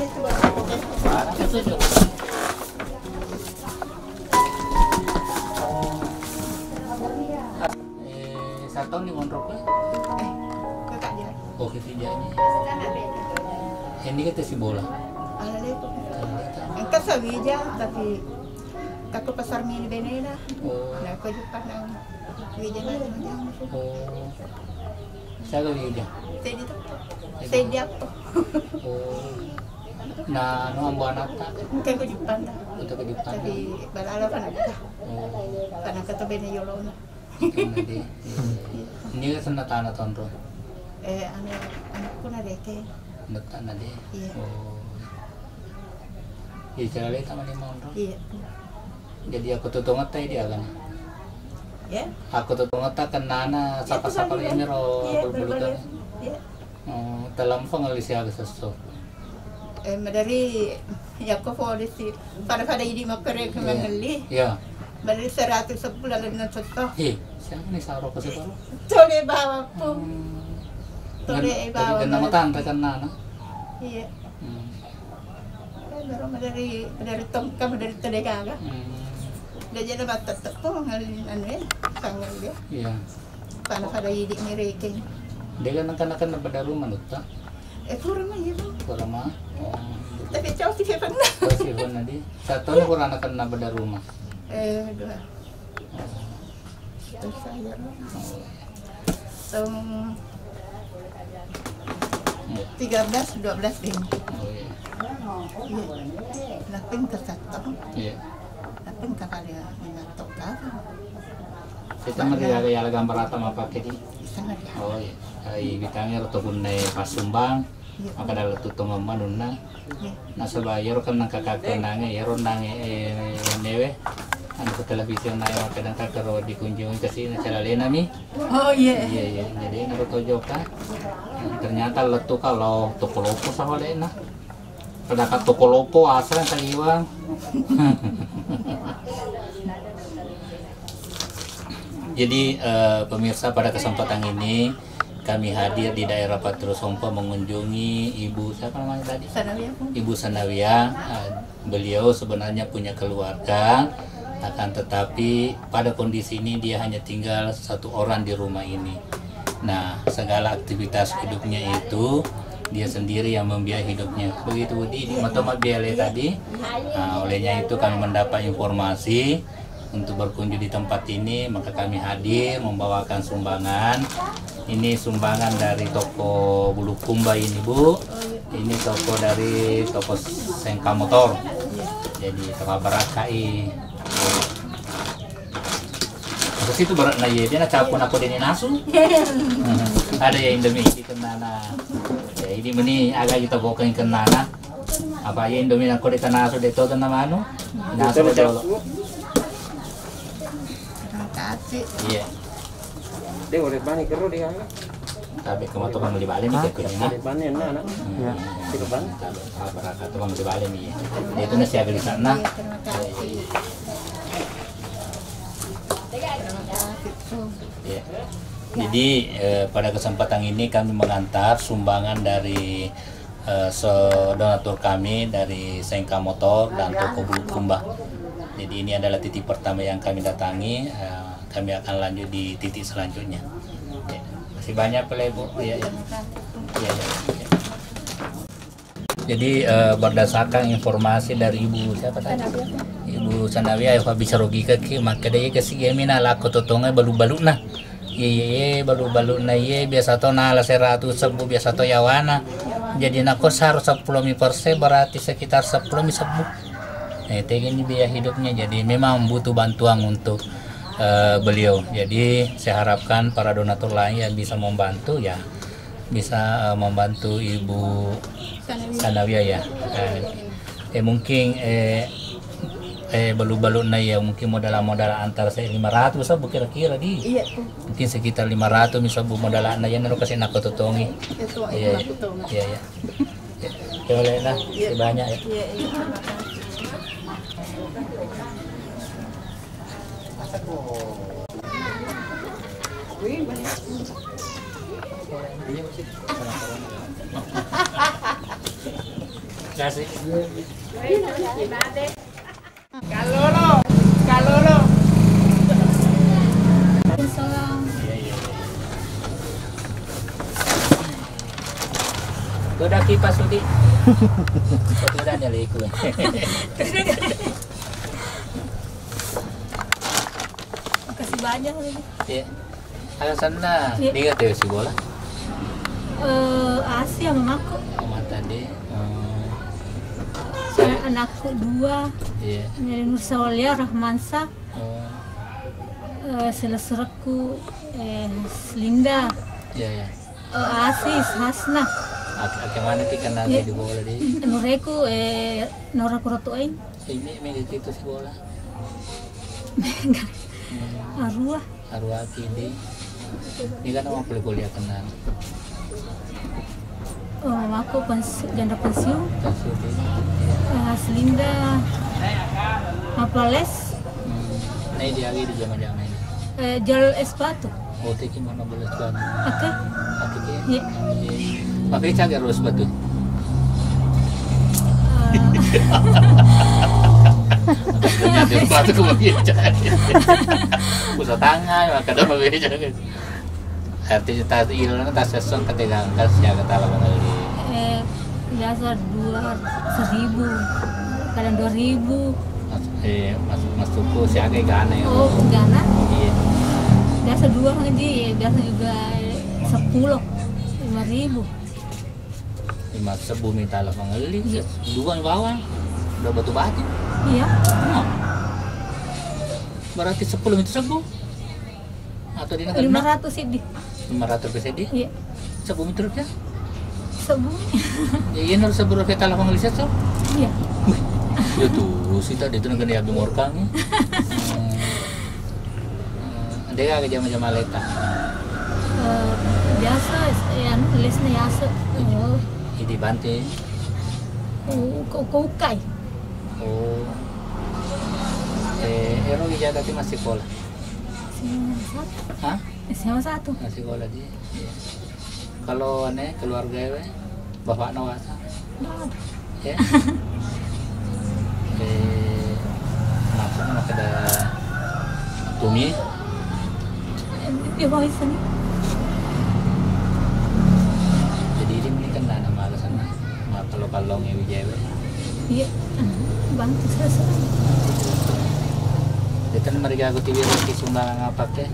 Setuju. Satu nih kontraknya. Kakak dia. Oh, ketiganya. Ini kita si bola. Ala itu. Engkau saja tapi kakak pasar mini benena. Oh. Nah, kau juga nang wija na macam. Oh. Saya gak wija. Saya itu. Saya dia apa? Oh. Nah, no ambo anak tak. Mungkin kau juga na. Untuk ke depan. Tapi balala kan ada. Oh. Karena kata bene yolo na. Nanti. Ini kan sana tanah tonton. Anakku na deke. Dekat nanti. Iya. Oh. Iya, cara lihat sama lima orang. Iya. Jadi aku tuh ngetai dia kan. Ya. Aku tuh ngetai kenana sapa-sapa ini ro berbulutan. Iya. Oh, dalam pengelis ya sesuatu. Dari ya ko po disi para hindi makare kemangali. Iya. Dari 110 na toto. Siapa nih saro ke situ? Tole bawa po. Tole bawa. Dari nama tante kenana. Iya. Dari tongkam dari tedegaga. Dia jadi batat po ngalin ano yan. Sangal dia. Iya. Para hindi ni Reking. Dia kan akan pada rumah nuta. Pura mah iya po. Kurang mah. Tapi jauh sih pa na. Pasti pun nanti. Satu nih kurang akan pada rumah. Dua. Terus saya tahun 13, 12 din. Oh iya. Iya. Lapin ka sa to. Iya. Lapin ka kali minatok ka. Kita magkakaya gambar rata mapake di. Isa na rin. Oh iya. Ay bitangnya roto kun na pasumbang. Maka dalam tutong manun na. Nasa bayar kan nakakakanange, yaron nange newe. Ano sa telebisyon na yung kadang kakaro dikunjungi kasi nasalali nami. Oh iya. Iya iya. Jadi narutojo ka. Ternyata letu kalau tokolopo sa hole na. Kada ka tokolopo asal sa iwang. Jadi pemirsa, pada kesempatan ini kami hadir di daerah Patrusompa mengunjungi Ibu siapa namanya tadi? Sanawia po. Ibu Sanawia. Beliau sebenarnya punya keluarga, akan tetapi pada kondisi ini dia hanya tinggal satu orang di rumah ini. Nah, segala aktivitas hidupnya itu dia sendiri yang membiayai hidupnya. Begitu di Matomat Biale tadi. Nah, olehnya itu kami mendapat informasi untuk berkunjung di tempat ini, maka kami hadir membawakan sumbangan. Ini sumbangan dari toko Bulukumba ini, Bu. Ini toko dari toko Sengka Motor. Jadi toko Barakai. Terus itu berat na ye, dia na capon ako din naso. Ada ya Indomie di kenana. Ya ini meni agak kita bokain kenana. Apa ya Indomie ako di kanaso dito na namano? Naso na jolo. Kasih. Iya. Dia udah bani keru dia kan. Sabi ko matubang libali mi kay kunya. Bani na anak. Ya. Tiga ban. Baraka tubang libali mi. Dito na siya galisan na. Terima kasih. Ya. Jadi pada kesempatan ini kami mengantar sumbangan dari donatur kami dari Sengka Motor dan toko Bulukumba. Jadi ini adalah titik pertama yang kami datangi. Kami akan lanjut di titik selanjutnya. Ya. Masih banyak Bu. Ya, ya. Ya, ya. Jadi berdasarkan informasi dari Ibu siapa tadi? Ibu Sanawia Eva bisa rugi ke maka dia kasi kami na lako totonga balu-balu na. Ye balu-balu na ye biasa to na ala 110 biasa to yawana. Jadi nako harus 10% berarti sekitar 10 sebu. Itu ini biaya hidupnya, jadi memang butuh bantuan untuk beliau. Jadi saya harapkan para donatur lain yang bisa membantu ya bisa membantu Ibu Sanawia ya. Mungkin balu-balu na ya mungkin modal antara 500 sabu kira-kira di. Iya po. Mungkin sekitar 500 misabu modal na yan ano kasi nakototongi. Ito ay Iya. nakutong. Iya ya. Ya boleh na, banyak ya. Iya, iya. kasih. Kalau lo. Iya, iya. Tuh udah kipas Sudi. Udah nyala ikut. Makasih banyak lagi. Iya. Alasan nah, Iya. dia tuh si bola. Asi sama mamaku. Sama tadi. Saya anakku 2. Iya. Dari Nur Sawalia Rahmansa. Oh, Selesreku Linda. iya ya. Asis Hasna. Bagaimana sih kenal Iya. di bola dia? Nureku Nora Kurotuain. Ini gitu si bola. Arwah. Arwah ini. Ini kan orang kuliah kenal. Mamaku janda pensiun. Kasih dia. Selinda. Apales. Ini dia lagi di zaman-zaman ini. Jual es batu. Oh, teki mana boleh tuan? Oke. Oke. Iya. Pakai cagar terus batu. Ternyata batu ke pakai cagar. Pusat tangan, maka ada pakai cagar. Artinya tas ilan tas sesuatu ketika angkat ya kata lah kali. Biasa 1.000, kadang 2.000. Masukku si agak gana ya. Oh, Gana. Iya. Biasa 2 ngaji, biasa juga 10, 5.000. Lima sebu minta lah pengeli. Iya. Dua di bawah. Udah batu. Iya. Oh. Berarti 10 minta sebu. Atau di negara 500 sih di. 500 PCD. Iya. Sebu minta rupiah. Sebu. Ya ini harus sebu rupiah talah pengeli set so. Iya. Ya tuh si tadi itu negara Abdi Morkang. Dia agak jam-jam leta. Biasa ya lesnya biasa. Ini Bante. Kukai. Oh. Ero jaga ti masih sekolah. Hah? SMA 1. Masih sekolah dia. Iya. Kalau aneh keluarga we, bapak nawasa. Ya. Maksudnya ada Tumi. Dia mau sini. Jadi ini kan nama alasan kalau kalong yang Wijaya. Iya. Bantu selesai. Itu mereka aku TV di sumbangan apa teh?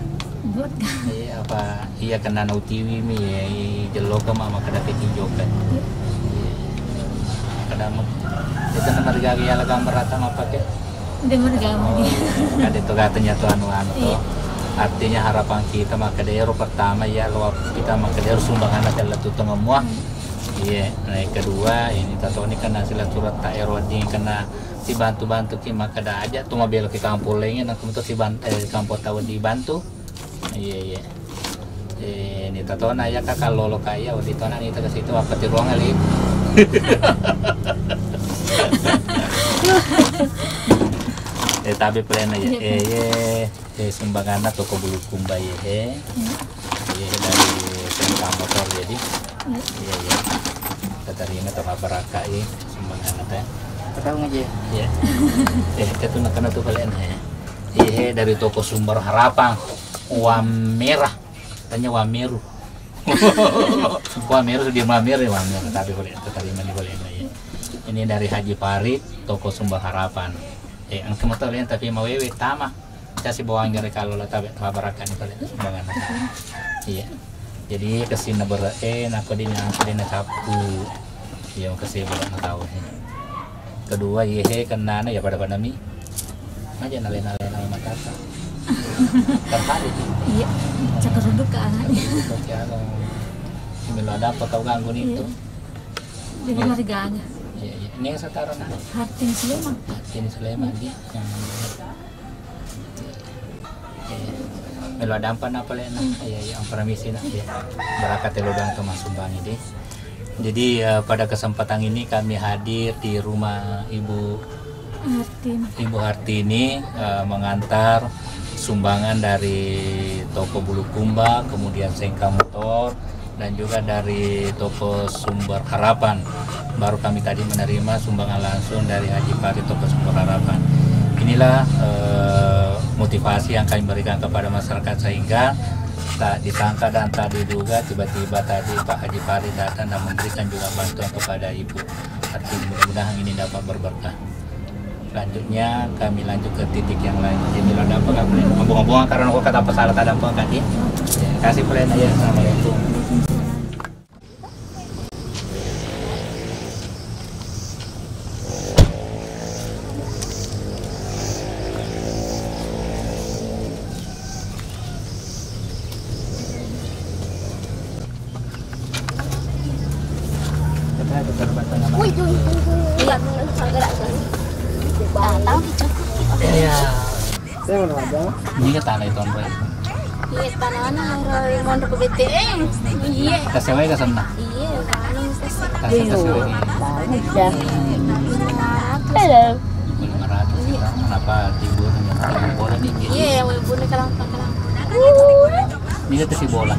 Buat kan. Iya apa? Iya kena nau TV mi ya jelo ke mama kada ketinjau kan. Kada mak. Itu mereka ya laga merata apa teh? Dia bergabung dia. Kada itu katanya tuh anu Iya. tuh. Artinya harapan kita maka daerah pertama ya luap kita maka daerah sumbangan adalah tuh tengah muah. Iya, nah yang kedua ini tato ini kena sila surat tak erodi kena si bantu ki maka dah aja tuh mobil ke kampung lainnya nak untuk si kampung tahu dibantu. Iya. Ini tato na ya kakak lolo kaya waktu itu na itu ke situ apa di ruang kali. Tapi plan aja. Sumbangan toko bulu kumba ya. Dari SMK motor jadi. Iya. Terima atau baraka sumbangan teh. Tahu aja. Iya. Itu nak tuh kalian ya. Iya dari toko Sumber Harapan. Wamerah. Tanya Wameru. Wameru di Wamer ya Wamer tapi boleh terima nih boleh ya. Ini dari Haji Farid toko Sumber Harapan. Ang kemotor kalian tapi mau wewe tama. Saya si bawang dari kalau lah tapi baraka nih kalian sumbangan. Iya. Jadi kesini aku dina Sabtu yang kesini belum tahu. Kedua kena ya pada mi aja nalen mata tertarik. Iya. Cakar duduk ke anaknya. Milo ada apa tahu ganggu itu. Dia mau diganggu. Iya. Ini yang setara nah. Hartin Sleman. Ini Sleman dia. Melo ada apa lena? Iya, yang permisi nak ya. Berakat telogang ke Sumbang ini. Jadi pada kesempatan ini kami hadir di rumah Ibu Hartini mengantar sumbangan dari toko bulu kumba, kemudian sengka motor dan juga dari toko Sumber Harapan. Baru kami tadi menerima sumbangan langsung dari Haji Farid toko Sumber Harapan. Inilah motivasi yang kami berikan kepada masyarakat sehingga tak disangka dan tak diduga tiba-tiba tadi Pak Haji Farid datang dan memberikan juga bantuan kepada ibu. Artinya mudah-mudahan ini dapat berberkah. Selanjutnya kami lanjut ke titik yang lain. Jadi ada apa kak? Ngomong-ngomong karena aku kata pesalah tak ada apa kak? Kasih pelayan aja. Assalamualaikum. Saya mau aja. Ini ke tanah itu Andre. Iya, tanahnya orang mau ke BTN. Iya. Kasih wae ke sana. Iya, Kasih wae. Halo. 500 kita. Kenapa timbul dengan bola nih? Iya, ibu nih kalang. Ini kita si bola.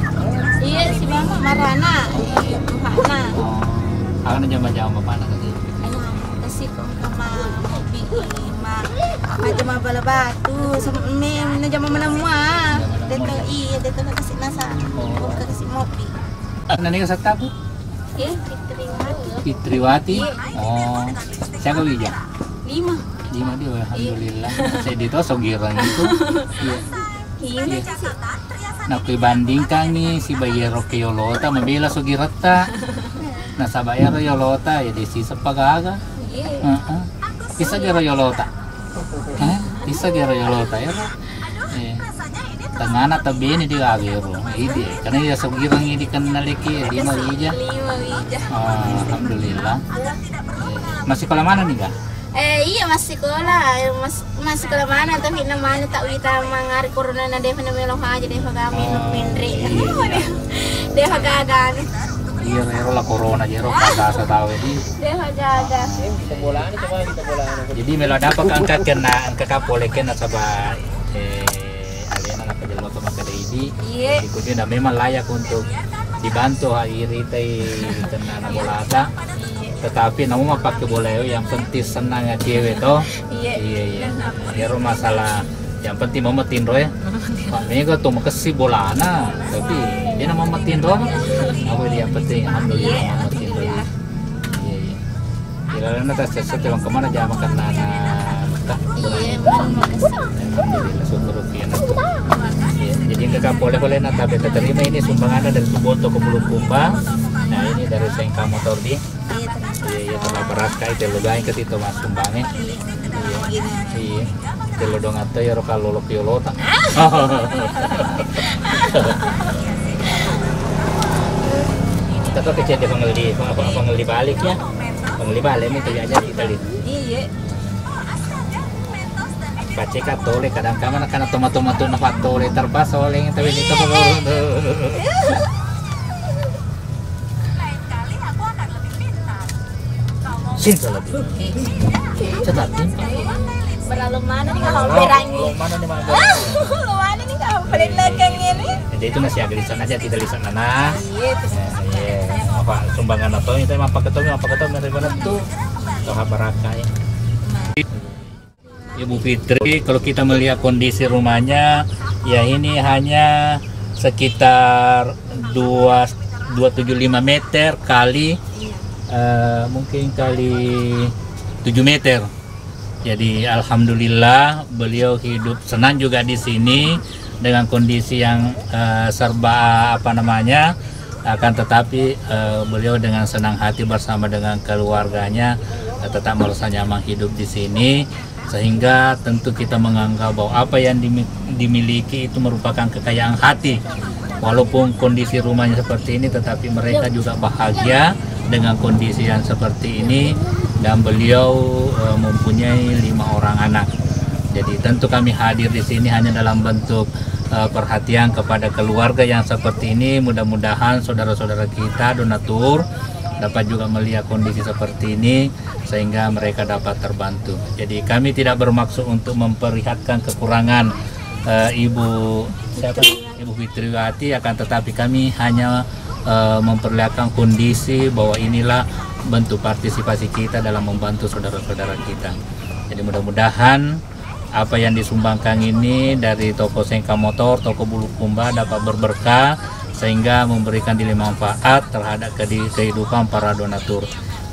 Iya, si mama marana. Hana. Oh, akan jam-jam apa anak tadi? Ayah, kasih ke mama hobi lima. Aja mah bala batu sama mem na jama menamua. Dito kasih nasa. Kasih mopi. Nani ka sakta ko? Iya, Fitriwati. Oh, siapa bija? 5. 5 dia, alhamdulillah. Saya dito sogirang itu. Iya. Iya. Nah, ibandingkan nih si Bayero ke Yolota, mabila sogirata. Nah, sa Bayero Yolota, ya di sisa pagaga. Iya. Bisa gero Yolota. Bisa gero Yolota ya. Tangana tabi ini dia agero. Ini karena dia sogirang ini kan naliki 5 ija. 5 wija. Alhamdulillah. Masih sekolah mana nih kak? Iya masih sekolah, masih sekolah mana tapi namanya tak wita mangari corona na deva na melong aja deva kami mindri. Deva gagan. Iya, ero la corona, ero kagasa tahu di. Deva gagan. Kita bolaan coba kita bolaan. Jadi melo dapat angkat kena angka kapoleken nasaba alena na penjelma pemakada ini. Iya. Ikutnya memang layak untuk dibantu hari ini kena na bolata. Tetapi namun mah pakai bola yang penting senangnya cewek toh. Iya. Ero masalah yang penting mama tindro ya. Pak Mega tuh makasih bola ana, tapi dia nama mama tindro. Apa dia yang penting alhamdulillah mama tindro. Iya. Kira na tas sesuatu yang kemana jangan makan nana. Iya, makasih. Alhamdulillah syukur rupiah. Jadi enggak boleh na tapi terima ini sumbangan dari Suboto ke Bulukumba. Nah ini dari Sengka Motor di. Iya telah beras kai telo gain ke situ mas sumbangnya. Iya. Telo dong atau ya kalau lo Yolota. Kita tuh kecil dia pengeli balik ya. Pengeli balik ini tuh aja kita lihat. Iya. Baca katole kadang-kadang karena tomat-tomat na fatole terbas oleh tapi itu Cinta lebih. Cetatin. Berlalu mana nih kalau berani? Mana nih mana? Lu mana nih kalau berlagang ini? Jadi itu nasi agak lisan aja tidak lisan nana. Iya. Apa sumbangan atau itu apa ketemu dari mana tuh? Toha baraka ya. Ibu Fitri, kalau kita melihat kondisi rumahnya, ya ini hanya sekitar 275 meter kali mungkin kali 7 meter. Jadi alhamdulillah beliau hidup senang juga di sini dengan kondisi yang serba akan tetapi beliau dengan senang hati bersama dengan keluarganya tetap merasa nyaman hidup di sini, sehingga tentu kita menganggap bahwa apa yang dimiliki itu merupakan kekayaan hati. Walaupun kondisi rumahnya seperti ini, tetapi mereka juga bahagia dengan kondisi yang seperti ini, dan beliau mempunyai 5 orang anak. Jadi tentu kami hadir di sini hanya dalam bentuk perhatian kepada keluarga yang seperti ini. Mudah-mudahan saudara-saudara kita donatur dapat juga melihat kondisi seperti ini sehingga mereka dapat terbantu. Jadi kami tidak bermaksud untuk memperlihatkan kekurangan Ibu Fitriwati, akan tetapi kami hanya memperlihatkan kondisi bahwa inilah bentuk partisipasi kita dalam membantu saudara-saudara kita. Jadi mudah-mudahan apa yang disumbangkan ini dari toko Sengka Motor, toko Bulukumba dapat berberkah sehingga memberikan nilai manfaat terhadap kehidupan para donatur.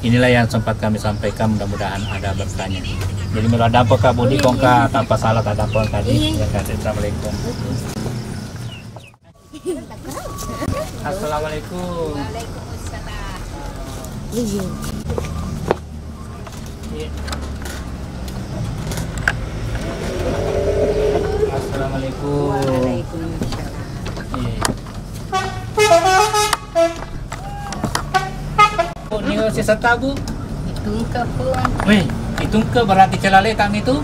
Inilah yang sempat kami sampaikan, mudah-mudahan ada berkahnya. Jadi mula dampak Kak Budi kongka tanpa salah tak dampak tadi. Ya, Assalamualaikum. Assalamualaikum. Waalaikumsalam. Iya. Assalamualaikum. Bu, ini si serta bu. Tungka pun. Weh, itu ke berarti celale kami itu?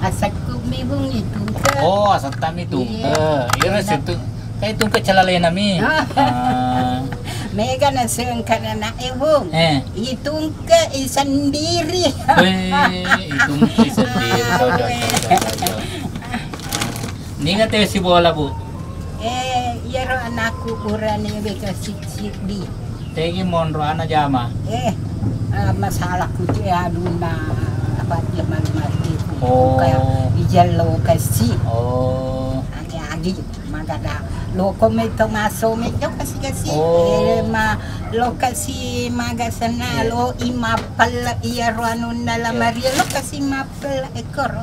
Asak kumibung itu ke. Oh, asal kami itu. Iya situ. Kayak itu ke celale nami. Mega na sengkan na ibung. Itu ke sendiri. Weh, itu sendiri. Ini nggak tahu si bola bu. Yaro anakku kurang ni beka sik di. Tegi monro anak jama. Masalah ku dia aduna apa dia mati. Oh. Kayak ijal lokasi. Oh. Agi magada loko meto maso meto kasi. Ma lokasi magasana lo imapal iyaro anun na la Maria lokasi mapal ekor.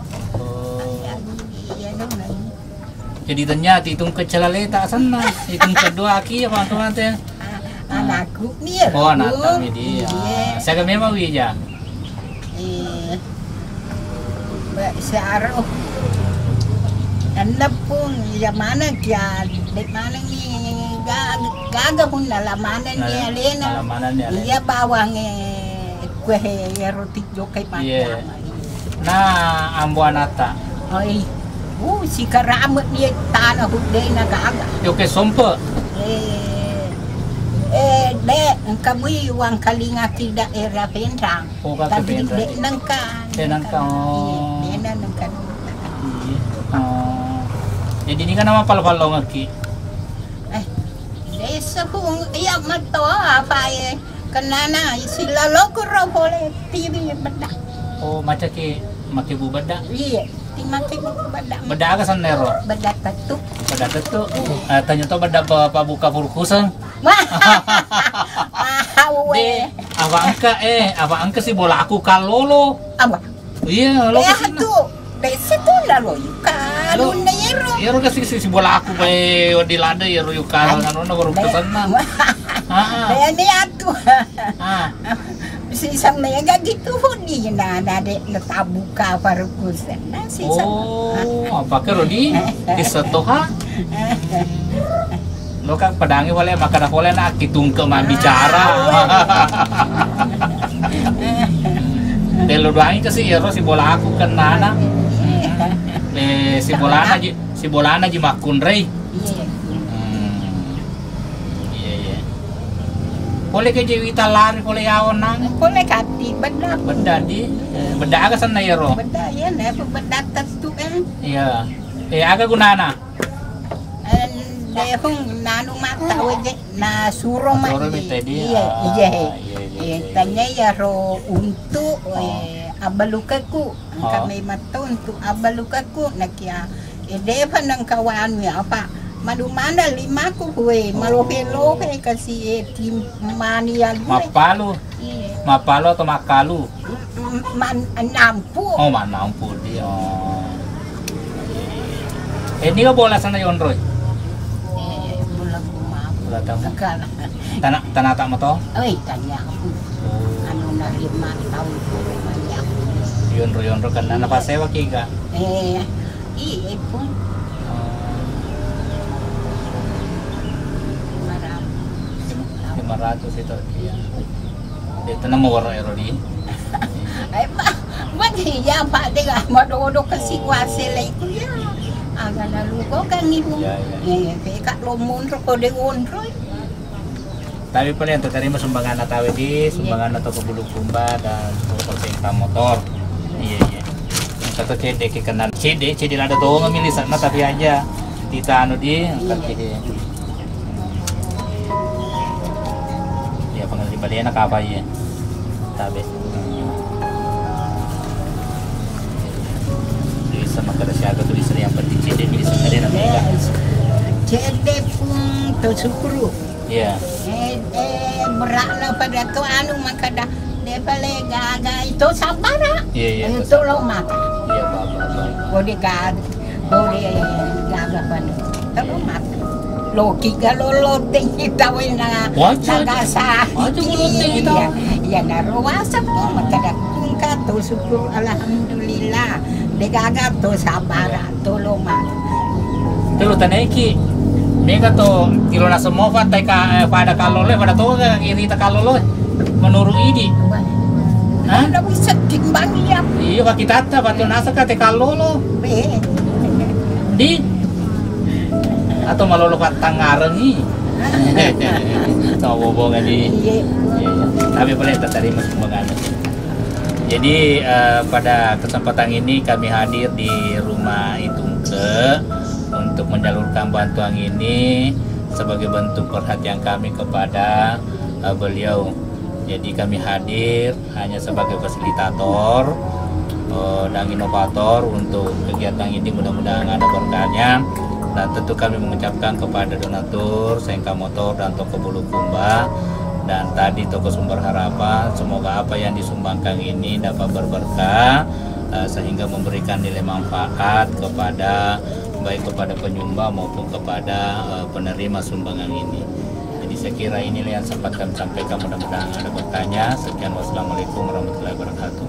Iya dong. Jadi ternyata hitung ke celale tak sana, hitung kedua aki apa teman teh. Anakku ni. Oh, anak kami dia. Saya memang wija. Searo. Anak pun ya mana dia, dek mana ni gaga pun dalam mana ni alena. Iya bawang kue roti jokai macam. Nah, ambo anata. Oi. Si karamat dia tanah hudai na gaga. Jokai sompo. Dek, kami uang kalinga tidak era penrang. Oh, kata Tadi penrang. dek nangkan. Dek nangkan. Iya, dek nangkan. Jadi ini kan nama pal-pal ngaki. Desa pun iya mato apa ya? Kenana sila lokoro boleh TV bedak. Oh, macam ke maki bu bedak. Iya, timaki bedak. Bedak ke sanero. Bedak tetuk. Bedak tetuk. Tanya to bedak apa buka purkusan. Mahawe. Apa angka sih bola aku kalolo. Apa? Iya, lo kasih tuh. Desa tuh lalu kalau nero. Ya ro kasih si bola aku bae di lada ya ro yukal kan ono baru kesana. Ini atuh. Si sang mega gitu di na dek tabuka parukusan. Si sang. Oh, apa ke Rodi? Di setoha. Lo kan pedangi boleh makan boleh nak hitung ke mah bicara. Delo doang ke si Ero si bola aku kena na. Si bolana ji makun rei. Iya. Boleh ke Jewita lari boleh awon nang. Boleh kati bedak. Bedak di. Bedak ke sana Ero. Bedak ya na bedak tas tu kan. Iya. Aga gunana. Dehong nanu mata weje na suro ma. Suro tadi. Iya. Tanya ya ro untuk abalukaku. Kami mata untuk abalukaku nakia. Depa nang kawan ya apa? Madu mana lima ku gue malohe kasih tim mania gue. Mapalu. Mapalu atau makalu? Nampu. Oh, manampu dia. Ini ka bola sana yon Roy. Bola tamu. Tanah tak mo to? Oi, tanya aku. Ano na 5 tahun ko manya. Yon Roy kan na napasewa kiga. Pun. Marami. 500 itu dia. Dito na mo waro Rodi. Ay ya Pak dengan madodo kasi wasilay ko ya. Aga naluko kan ibu. Kak lomun ko de onroy. Tapi pala yang terima sumbangan atawe di sumbangan atau ke Bulukumba dan toko Sengka Motor. Iya. Kata CD ke kanan. CD lada tuh ngamili sana tapi aja kita anu di balik enak apa ya? Tabe. Tulisan makada siaga tulisan yang penting CD tulisan ada namanya. CD pun tersukuru. Iya. Berakna pada tu anu makada dia balik gaga itu sabara. Iya. Itu lo mata. Iya, bapak. Boleh gaga panu. Tapi mata. Loki kalau loteng kita wena nagasa. Ya naruasa po makada kungka to syukur alhamdulillah. Degaga to sabara to lo mata. Tuh taneki. Mereka tuh kilo na semua pada kalolo pada tuh kiri ta kalolo menurut ini. Ada bisa timbang ya. Iya kaki tata batu nasa ka te kalolo. Di atau malolo ka tangareng ni. Tahu bobongan di. Tapi boleh terima sumbangan. Jadi pada kesempatan ini kami hadir di rumah Itungke untuk menyalurkan bantuan ini sebagai bentuk perhatian kami kepada beliau. Jadi kami hadir hanya sebagai fasilitator dan inovator untuk kegiatan ini, mudah-mudahan ada berkahnya. Dan tentu kami mengucapkan kepada donatur Sengka Motor dan Toko Bulukumba dan tadi Toko Sumber Harapan, semoga apa yang disumbangkan ini dapat berberkah sehingga memberikan nilai manfaat kepada baik kepada penyumbang maupun kepada penerima sumbangan ini. Jadi saya kira inilah yang sempat kami sampaikan, mudah-mudahan ada bertanya. Sekian, wassalamualaikum warahmatullahi wabarakatuh.